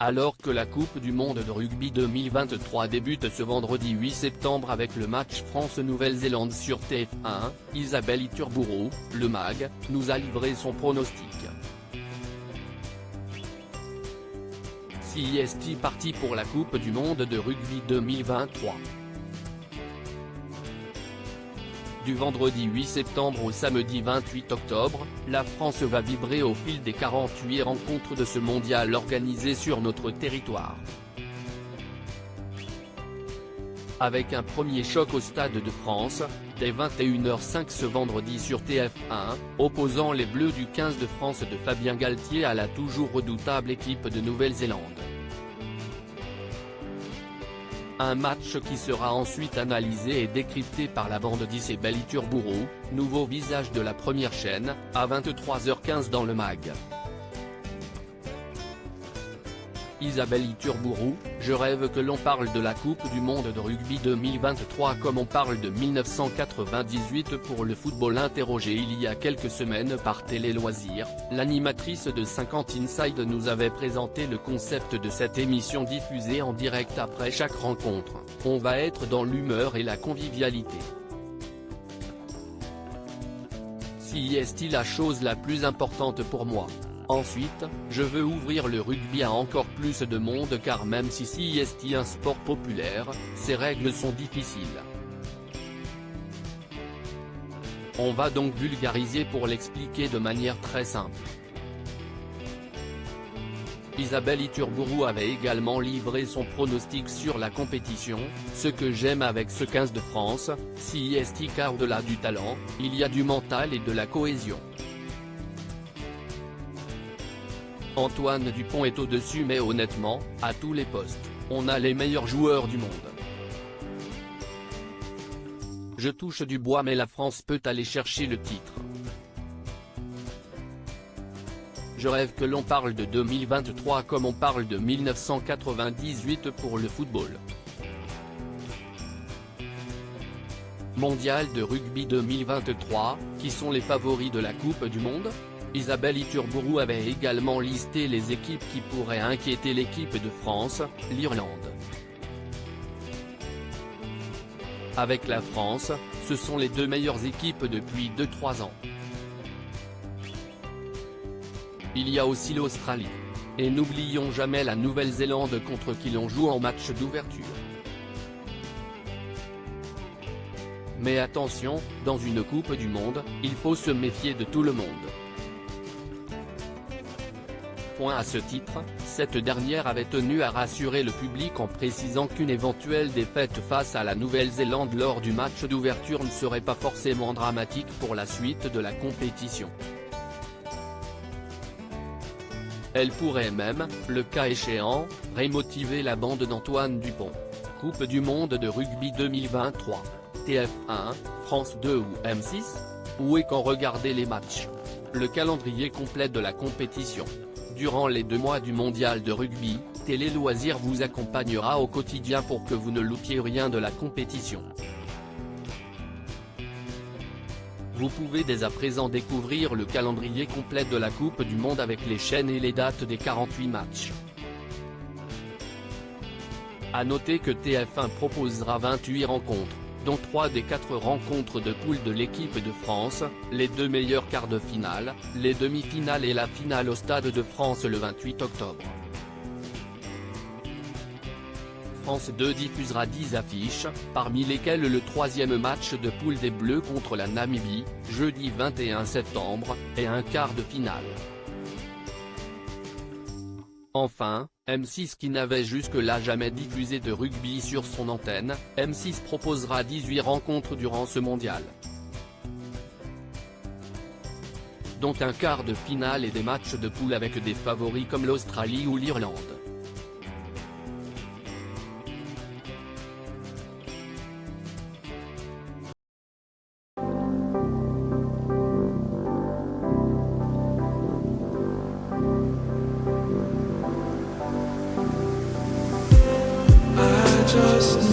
Alors que la Coupe du monde de rugby 2023 débute ce vendredi 8 septembre avec le match France-Nouvelle-Zélande sur TF1, Isabelle Iturburu, le MAG, nous a livré son pronostic. CIST parti pour la Coupe du monde de rugby 2023. Du vendredi 8 septembre au samedi 28 octobre, la France va vibrer au fil des 48 rencontres de ce mondial organisé sur notre territoire. Avec un premier choc au Stade de France, dès 21h05 ce vendredi sur TF1, opposant les Bleus du 15 de France de Fabien Galtier à la toujours redoutable équipe de Nouvelle-Zélande. Un match qui sera ensuite analysé et décrypté par la bande d'Isabelle Iturburu, nouveau visage de la première chaîne, à 23h15 dans le MAG. Isabelle Iturburu, je rêve que l'on parle de la Coupe du monde de rugby 2023 comme on parle de 1998 pour le football. Interrogée il y a quelques semaines par Télé Loisirs, l'animatrice de 50 Inside nous avait présenté le concept de cette émission diffusée en direct après chaque rencontre. On va être dans l'humeur et la convivialité. CIST la chose la plus importante pour moi. Ensuite, je veux ouvrir le rugby à encore plus de monde car même si CIST est un sport populaire, ses règles sont difficiles. On va donc vulgariser pour l'expliquer de manière très simple. Isabelle Iturburu avait également livré son pronostic sur la compétition, ce que j'aime avec ce 15 de France, CIST car au-delà du talent, il y a du mental et de la cohésion. Antoine Dupont est au-dessus mais honnêtement, à tous les postes, on a les meilleurs joueurs du monde. Je touche du bois mais la France peut aller chercher le titre. Je rêve que l'on parle de 2023 comme on parle de 1998 pour le football. Mondial de rugby 2023, qui sont les favoris de la Coupe du monde ? Isabelle Iturburu avait également listé les équipes qui pourraient inquiéter l'équipe de France, l'Irlande. Avec la France, ce sont les deux meilleures équipes depuis 2-3 ans. Il y a aussi l'Australie. Et n'oublions jamais la Nouvelle-Zélande contre qui l'on joue en match d'ouverture. Mais attention, dans une Coupe du monde, il faut se méfier de tout le monde. À ce titre, cette dernière avait tenu à rassurer le public en précisant qu'une éventuelle défaite face à la Nouvelle-Zélande lors du match d'ouverture ne serait pas forcément dramatique pour la suite de la compétition. Elle pourrait même, le cas échéant, remotiver la bande d'Antoine Dupont. Coupe du monde de rugby 2023, TF1, France 2 ou M6 ? Où et quand regarder les matchs ? Le calendrier complet de la compétition. Durant les 2 mois du mondial de rugby, Télé Loisirs vous accompagnera au quotidien pour que vous ne loupiez rien de la compétition. Vous pouvez dès à présent découvrir le calendrier complet de la Coupe du monde avec les chaînes et les dates des 48 matchs. A noter que TF1 proposera 28 rencontres, dont 3 des 4 rencontres de poule de l'équipe de France, les 2 meilleurs quarts de finale, les demi-finales et la finale au Stade de France le 28 octobre. France 2 diffusera 10 affiches, parmi lesquelles le 3e match de poule des Bleus contre la Namibie, jeudi 21 septembre, et un quart de finale. Enfin, M6 qui n'avait jusque-là jamais diffusé de rugby sur son antenne, M6 proposera 18 rencontres durant ce mondial, dont un quart de finale et des matchs de poule avec des favoris comme l'Australie ou l'Irlande. Just